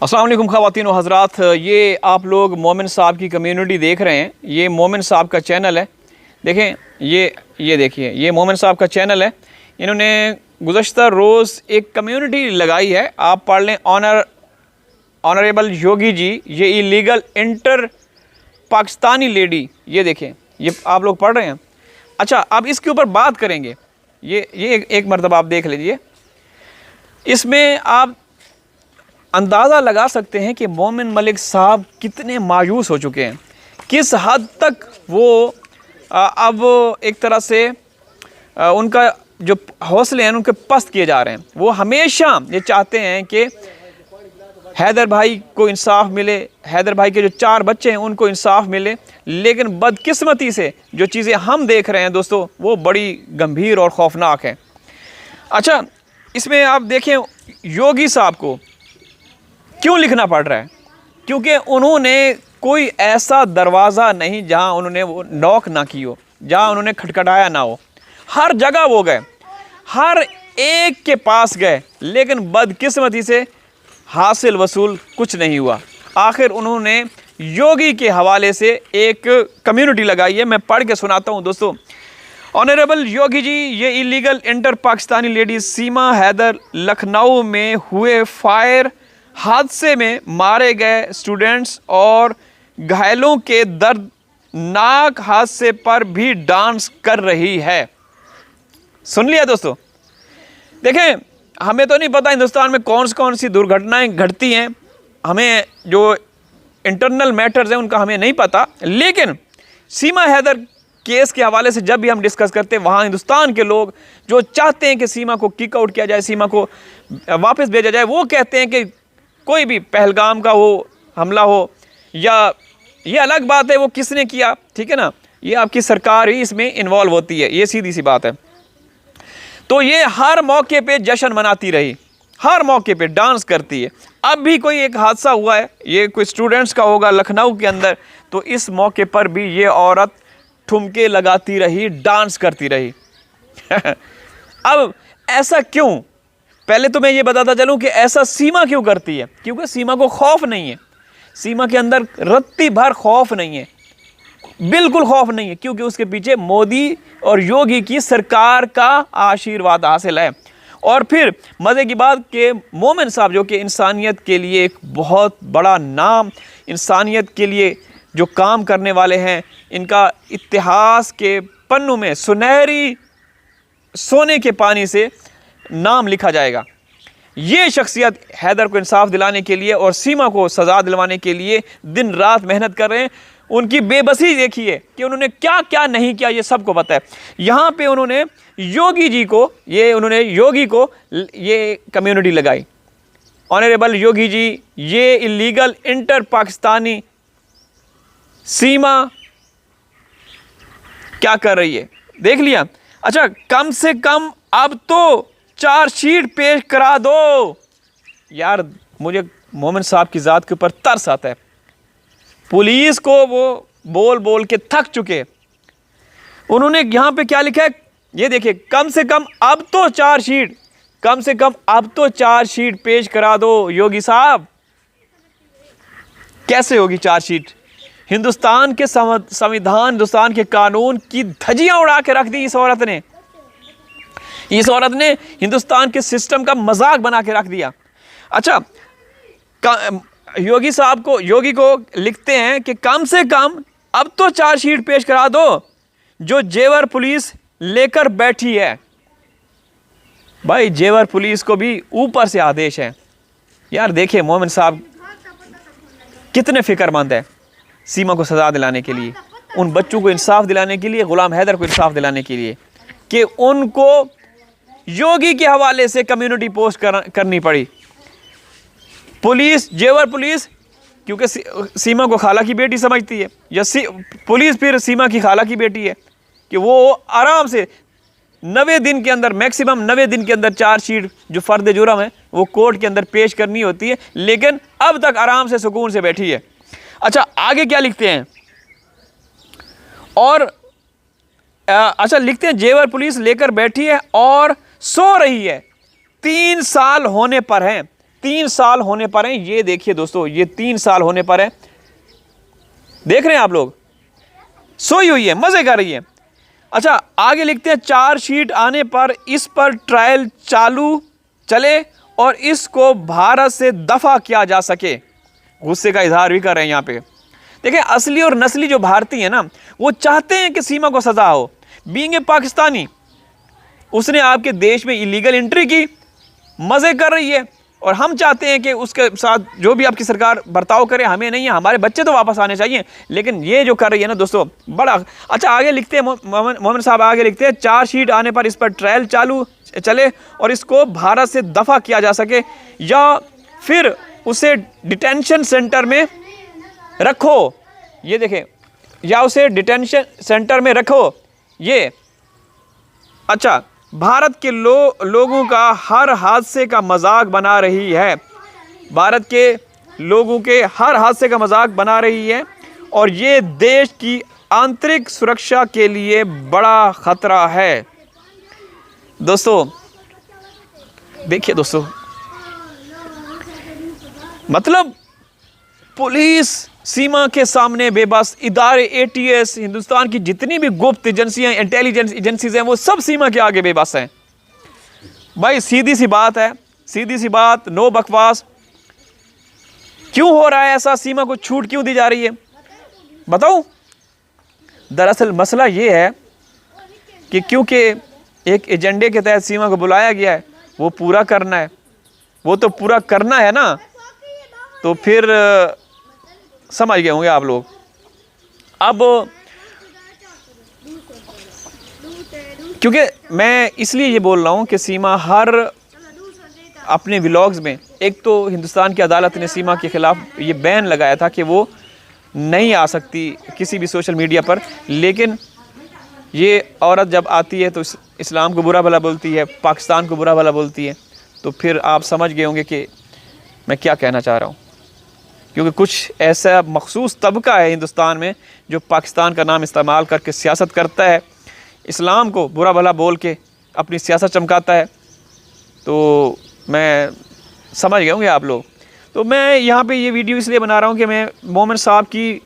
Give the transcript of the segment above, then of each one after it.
अस्सलाम वालेकुम ख़वातीन व हज़रात, ये आप लोग मोमिन साहब की कम्युनिटी देख रहे हैं। ये मोमिन साहब का चैनल है। देखें, ये देखिए, ये मोमिन साहब का चैनल है। इन्होंने गुज़श्ता रोज़ एक कम्युनिटी लगाई है, आप पढ़ लें, ऑनरेबल योगी जी, ये इलीगल इंटर पाकिस्तानी लेडी। ये देखें, ये आप लोग पढ़ रहे हैं। अच्छा, अब इसके ऊपर बात करेंगे। ये एक मरतबा आप देख लीजिए। इसमें आप अंदाज़ा लगा सकते हैं कि मोमिन मलिक साहब कितने मायूस हो चुके हैं, किस हद तक वो अब एक तरह से उनका जो हौसले हैं उनके पस्त किए जा रहे हैं। वो हमेशा ये चाहते हैं कि हैदर भाई को इंसाफ मिले, हैदर भाई के जो 4 बच्चे हैं उनको इंसाफ मिले, लेकिन बदकिस्मती से जो चीज़ें हम देख रहे हैं दोस्तों, वो बड़ी गंभीर और खौफनाक हैं। अच्छा, इसमें आप देखें, योगी साहब को क्यों लिखना पड़ रहा है? क्योंकि उन्होंने कोई ऐसा दरवाज़ा नहीं जहां उन्होंने वो नॉक ना की हो, जहां उन्होंने खटखटाया ना हो। हर जगह वो गए, हर एक के पास गए, लेकिन बदकिस्मती से हासिल वसूल कुछ नहीं हुआ। आखिर उन्होंने योगी के हवाले से एक कम्युनिटी लगाई है, मैं पढ़ के सुनाता हूँ दोस्तों। ऑनरेबल योगी जी, ये इलीगल इंटर पाकिस्तानी लेडी सीमा हैदर लखनऊ में हुए फायर हादसे में मारे गए स्टूडेंट्स और घायलों के दर्दनाक हादसे पर भी डांस कर रही है। सुन लिया दोस्तों? देखें, हमें तो नहीं पता हिंदुस्तान में कौन सी दुर्घटनाएं घटती हैं, हमें जो इंटरनल मैटर्स हैं उनका हमें नहीं पता, लेकिन सीमा हैदर केस के हवाले से जब भी हम डिस्कस करते हैं, वहाँ हिंदुस्तान के लोग जो चाहते हैं कि सीमा को किक आउट किया जाए, सीमा को वापस भेजा जाए, वो कहते हैं कि कोई भी पहलगाम का हो हमला हो, या ये अलग बात है वो किसने किया, ठीक है ना, ये आपकी सरकार ही इसमें इन्वॉल्व होती है, ये सीधी सी बात है। तो ये हर मौके पे जश्न मनाती रही, हर मौके पे डांस करती है। अब भी कोई एक हादसा हुआ है, ये कोई स्टूडेंट्स का होगा लखनऊ के अंदर, तो इस मौके पर भी ये औरत ठुमके लगाती रही, डांस करती रही। अब ऐसा क्यों? पहले तो मैं ये बताता चलूं कि ऐसा सीमा क्यों करती है। क्योंकि सीमा को खौफ नहीं है, सीमा के अंदर रत्ती भर खौफ नहीं है, बिल्कुल खौफ नहीं है, क्योंकि उसके पीछे मोदी और योगी की सरकार का आशीर्वाद हासिल है। और फिर मज़े की बात कि मोमिन साहब, जो कि इंसानियत के लिए एक बहुत बड़ा नाम, इंसानियत के लिए जो काम करने वाले हैं, इनका इतिहास के पन्नों में सुनहरी सोने के पानी से नाम लिखा जाएगा। ये शख्सियत हैदर को इंसाफ दिलाने के लिए और सीमा को सज़ा दिलवाने के लिए दिन रात मेहनत कर रहे हैं। उनकी बेबसी देखिए कि उन्होंने क्या क्या नहीं किया, ये सबको पता है। यहाँ पे उन्होंने योगी को ये कम्युनिटी लगाई। ऑनरेबल योगी जी, ये इलीगल इंटर पाकिस्तानी सीमा क्या कर रही है, देख लिया। अच्छा, कम से कम अब तो चार्जशीट पेश करा दो। यार, मुझे मोमिन साहब की ज़ात के ऊपर तरस आता है। पुलिस को वो बोल बोल के थक चुके। उन्होंने यहाँ पे क्या लिखा है, ये देखिए, कम से कम अब तो चार्जशीट पेश करा दो योगी साहब। कैसे होगी चार्जशीट? हिंदुस्तान के संविधान, हिंदुस्तान के कानून की धज्जियां उड़ा के रख दी इस औरत ने। इस औरत ने हिंदुस्तान के सिस्टम का मजाक बना के रख दिया। अच्छा, योगी को लिखते हैं कि कम से कम अब तो चार्जशीट पेश करा दो, जो जेवर पुलिस लेकर बैठी है। भाई, जेवर पुलिस को भी ऊपर से आदेश है। यार देखिए, मोमिन साहब कितने फिक्रमंद है सीमा को सज़ा दिलाने के लिए, उन बच्चों को इंसाफ दिलाने के लिए, गुलाम हैदर को इंसाफ दिलाने के लिए, कि उनको योगी के हवाले से कम्युनिटी पोस्ट करनी पड़ी। पुलिस, जेवर पुलिस, क्योंकि सीमा को खाला की बेटी समझती है, या पुलिस फिर सीमा की खाला की बेटी है, कि वो आराम से 90 दिन के अंदर, मैक्सिमम 90 दिन के अंदर चार्जशीट जो फ़र्द जुर्म है वो कोर्ट के अंदर पेश करनी होती है, लेकिन अब तक आराम से सुकून से बैठी है। अच्छा, आगे क्या लिखते हैं? और अच्छा, लिखते हैं, जेवर पुलिस लेकर बैठी है और सो रही है। 3 साल होने पर हैं, 3 साल होने पर हैं। ये देखिए दोस्तों, ये 3 साल होने पर है, देख रहे हैं आप लोग, सोई हुई है, मजे कर रही है। अच्छा आगे लिखते हैं, चार्जशीट आने पर इस पर ट्रायल चले और इसको भारत से दफा किया जा सके। गुस्से का इजहार भी कर रहे हैं यहाँ पे। देखिए असली और नस्ली जो भारतीय है ना, वो चाहते हैं कि सीमा को सजा हो। बीइंग ए पाकिस्तानी, उसने आपके देश में इलीगल एंट्री की, मजे कर रही है, और हम चाहते हैं कि उसके साथ जो भी आपकी सरकार बर्ताव करे, हमें नहीं है, हमारे बच्चे तो वापस आने चाहिए। लेकिन ये जो कर रही है ना दोस्तों, बड़ा अच्छा। आगे लिखते हैं मोमिन साहब, आगे लिखते हैं, चार्जशीट आने पर इस पर ट्रायल चले और इसको भारत से दफा किया जा सके, या फिर उसे डिटेंशन सेंटर में रखो। ये देखें, या उसे डिटेंशन सेंटर में रखो। ये अच्छा, भारत के लोगों का हर हादसे का मजाक बना रही है, भारत के लोगों के हर हादसे का मजाक बना रही है, और ये देश की आंतरिक सुरक्षा के लिए बड़ा खतरा है। दोस्तों देखिए दोस्तों, मतलब पुलिस सीमा के सामने बेबस, इदारे एटीएस, हिंदुस्तान की जितनी भी गुप्त एजेंसियां, इंटेलिजेंस एजेंसीज हैं, वो सब सीमा के आगे बेबस हैं। भाई सीधी सी बात है, सीधी सी बात, नो बकवास। क्यों हो रहा है ऐसा? सीमा को छूट क्यों दी जा रही है? बताऊं? दरअसल मसला ये है कि क्योंकि एक एजेंडे के तहत सीमा को बुलाया गया है, वो पूरा करना है, वो तो पूरा करना है ना। तो फिर समझ गए होंगे आप लोग। अब क्योंकि मैं इसलिए ये बोल रहा हूँ कि सीमा हर अपने व्लॉग्स में, एक तो हिंदुस्तान की अदालत ने सीमा के ख़िलाफ़ ये बैन लगाया था कि वो नहीं आ सकती किसी भी सोशल मीडिया पर, लेकिन ये औरत जब आती है तो इस्लाम को बुरा भला बोलती है, पाकिस्तान को बुरा भला बोलती है। तो फिर आप समझ गए होंगे कि मैं क्या कहना चाह रहा हूँ। क्योंकि कुछ ऐसा मखसूस तबका है हिंदुस्तान में जो पाकिस्तान का नाम इस्तेमाल करके सियासत करता है, इस्लाम को बुरा भला बोल के अपनी सियासत चमकाता है। तो मैं समझ गए होंगे आप लोग। तो मैं यहाँ पे ये वीडियो इसलिए बना रहा हूँ कि मैं मोमिन साहब की,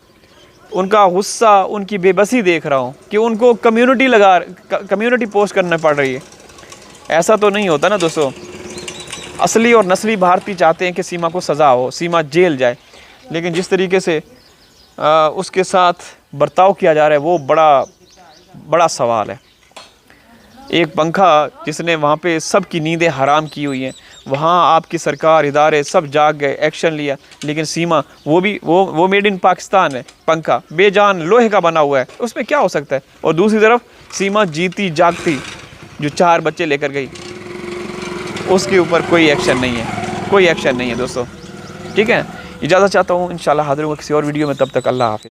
उनका गुस्सा, उनकी बेबसी देख रहा हूँ कि उनको कम्युनिटी पोस्ट करना पड़ रही है। ऐसा तो नहीं होता ना दोस्तों। असली और नस्ली भारतीय चाहते हैं कि सीमा को सज़ा हो, सीमा जेल जाए, लेकिन जिस तरीके से उसके साथ बर्ताव किया जा रहा है वो बड़ा सवाल है। एक पंखा जिसने वहाँ पे सब की नींदें हराम की हुई हैं, वहाँ आपकी सरकार, इदारे सब जाग गए, एक्शन लिया, लेकिन सीमा वो मेड इन पाकिस्तान है, पंखा बेजान लोहे का बना हुआ है, उसमें क्या हो सकता है। और दूसरी तरफ सीमा जीती जागती जो 4 बच्चे लेकर गई, उसके ऊपर कोई एक्शन नहीं है, कोई एक्शन नहीं है दोस्तों। ठीक है, इजाज़त चाहता हूँ, इंशाल्लाह हाज़िर होगा किसी और वीडियो में। तब तक अल्लाह हाफ़िज़।